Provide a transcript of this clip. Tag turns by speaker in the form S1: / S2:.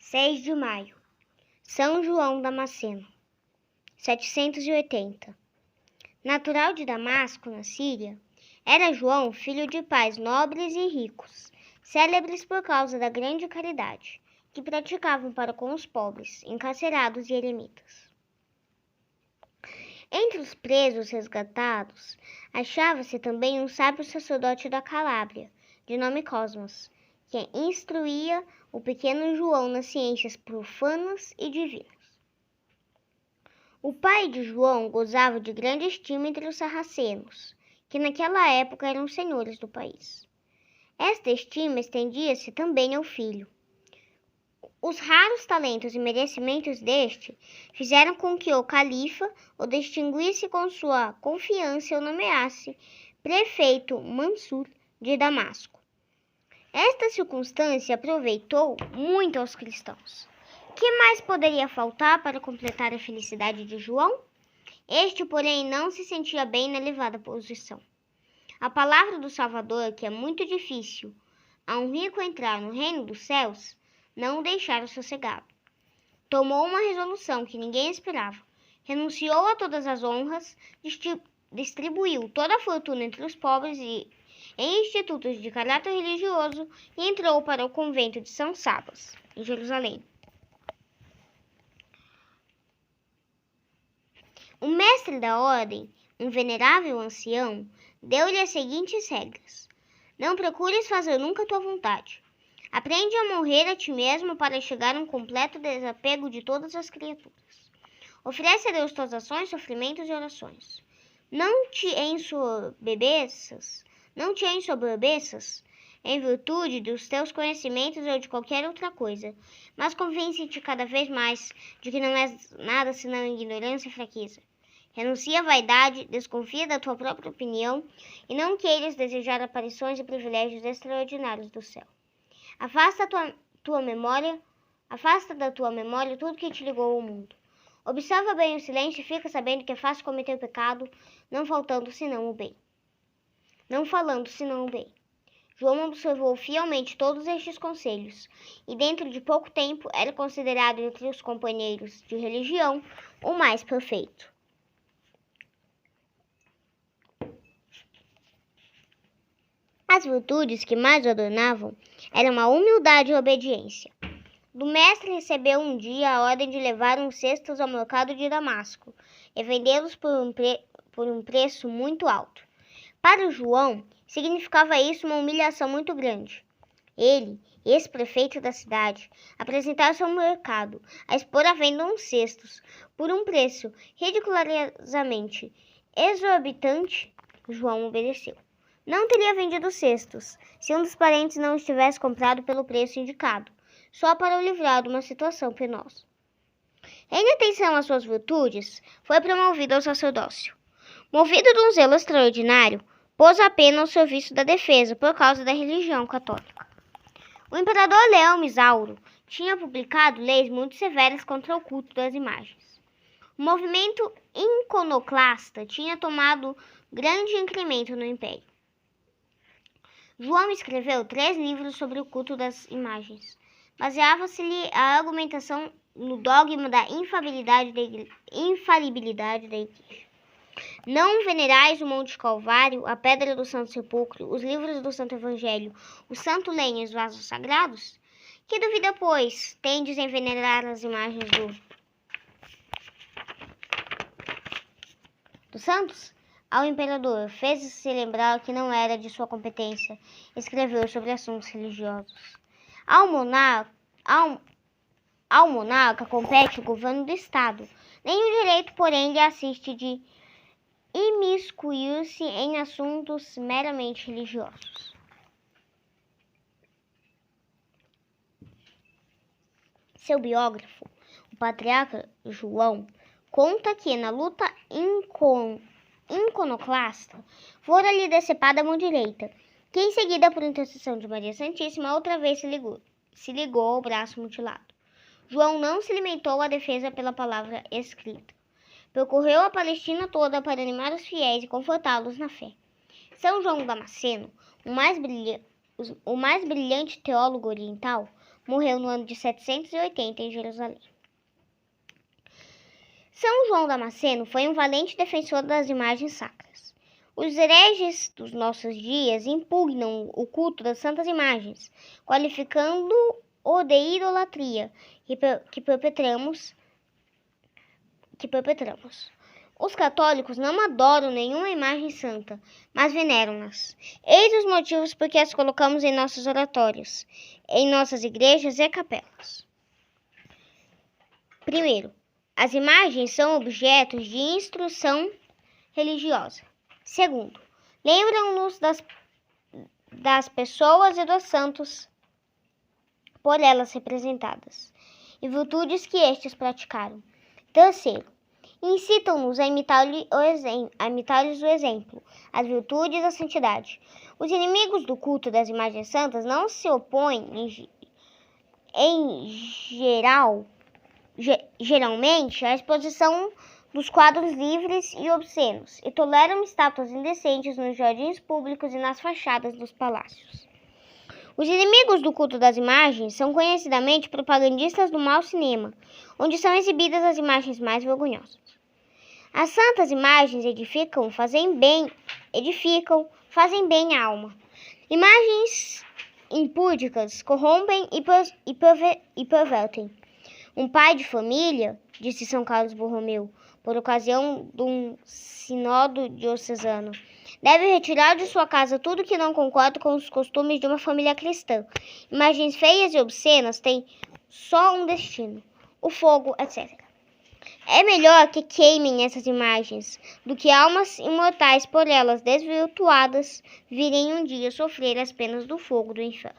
S1: 6 de maio. São João Damasceno, 780. Natural de Damasco, na Síria, era João filho de pais nobres e ricos, célebres por causa da grande caridade que praticavam para com os pobres, encarcerados e eremitas. Entre os presos resgatados, achava-se também um sábio sacerdote da Calábria, de nome Cosmas, que instruía o pequeno João nas ciências profanas e divinas. O pai de João gozava de grande estima entre os sarracenos, que naquela época eram senhores do país. Esta estima estendia-se também ao filho. Os raros talentos e merecimentos deste fizeram com que o califa o distinguisse com sua confiança e o nomeasse prefeito Mansur de Damasco. Esta circunstância aproveitou muito aos cristãos. Que mais poderia faltar para completar a felicidade de João? Este, porém, não se sentia bem na elevada posição. A palavra do Salvador, que é muito difícil a um rico entrar no reino dos céus, não o deixara sossegado. Tomou uma resolução que ninguém esperava. Renunciou a todas as honras, distribuiu toda a fortuna entre os pobres e em institutos de caráter religioso e entrou para o convento de São Sabas, em Jerusalém. O mestre da ordem, um venerável ancião, deu-lhe as seguintes regras: não procures fazer nunca tua vontade. Aprende a morrer a ti mesmo para chegar a um completo desapego de todas as criaturas. Oferece a Deus tuas ações, sofrimentos e orações. Não te ensoberbeças em virtude dos teus conhecimentos ou de qualquer outra coisa, mas convence-te cada vez mais de que não és nada senão ignorância e fraqueza. Renuncia à vaidade, desconfia da tua própria opinião e não queiras desejar aparições e privilégios extraordinários do céu. Afasta da tua memória tudo que te ligou ao mundo. Observa bem o silêncio e fica sabendo que é fácil cometer o pecado, não falando senão o bem. João observou fielmente todos estes conselhos, e dentro de pouco tempo era considerado entre os companheiros de religião o mais perfeito. As virtudes que mais o adornavam eram a humildade e a obediência. Do mestre recebeu um dia a ordem de levar uns cestos ao mercado de Damasco e vendê-los por um preço muito alto. Para João, significava isso uma humilhação muito grande. Ele, ex-prefeito da cidade, apresentava-se ao mercado a expor à venda uns cestos por um preço ridiculosamente exorbitante. João obedeceu. Não teria vendido cestos se um dos parentes não os tivesse comprado pelo preço indicado, só para o livrar de uma situação penosa. Em atenção às suas virtudes, foi promovido ao sacerdócio. Movido de um zelo extraordinário, pôs a pena ao serviço da defesa por causa da religião católica. O imperador Leão Isauro tinha publicado leis muito severas contra o culto das imagens. O movimento iconoclasta tinha tomado grande incremento no império. João escreveu 3 livros sobre o culto das imagens. Baseava-se-lhe a argumentação no dogma da infalibilidade da Igreja. Não venerais o Monte Calvário, a Pedra do Santo Sepulcro, os livros do Santo Evangelho, o Santo Lenho e os vasos sagrados? Que dúvida, pois, tendes em venerar as imagens dos santos? Ao imperador fez-se lembrar que não era de sua competência escrever sobre assuntos religiosos. Ao monarca compete o governo do Estado. Nenhum direito, porém, lhe assiste de imiscuir-se em assuntos meramente religiosos. Seu biógrafo, o patriarca João, conta que na luta iconoclasta fora-lhe decepada a mão direita, que em seguida, por intercessão de Maria Santíssima, outra vez se ligou ao braço mutilado. João não se limitou à defesa pela palavra escrita. Percorreu a Palestina toda para animar os fiéis e confortá-los na fé. São João Damasceno, o mais brilhante teólogo oriental, Morreu no ano de 780 em Jerusalém. São João Damasceno foi um valente defensor das imagens sacras. Os hereges dos nossos dias impugnam o culto das santas imagens, qualificando-o de idolatria que perpetramos. Os católicos não adoram nenhuma imagem santa, mas veneram-nas. Eis os motivos por que as colocamos em nossos oratórios, em nossas igrejas e capelas. Primeiro, as imagens são objetos de instrução religiosa. Segundo, lembram-nos das pessoas e dos santos por elas representadas, e virtudes que estes praticaram. Terceiro, incitam-nos a imitar-lhes o exemplo, as virtudes e a santidade. Os inimigos do culto das imagens santas não se opõem geralmente à exposição dos quadros livres e obscenos, e toleram estátuas indecentes nos jardins públicos e nas fachadas dos palácios. Os inimigos do culto das imagens são conhecidamente propagandistas do mau cinema, onde são exibidas as imagens mais vergonhosas. As santas imagens edificam, fazem bem à alma. Imagens impúdicas corrompem e pervertem. Um pai de família, disse São Carlos Borromeu, por ocasião de um sínodo diocesano, deve retirar de sua casa tudo que não concorda com os costumes de uma família cristã. Imagens feias e obscenas têm só um destino, o fogo, etc. É melhor que queimem essas imagens do que almas imortais por elas desvirtuadas virem um dia sofrer as penas do fogo do inferno.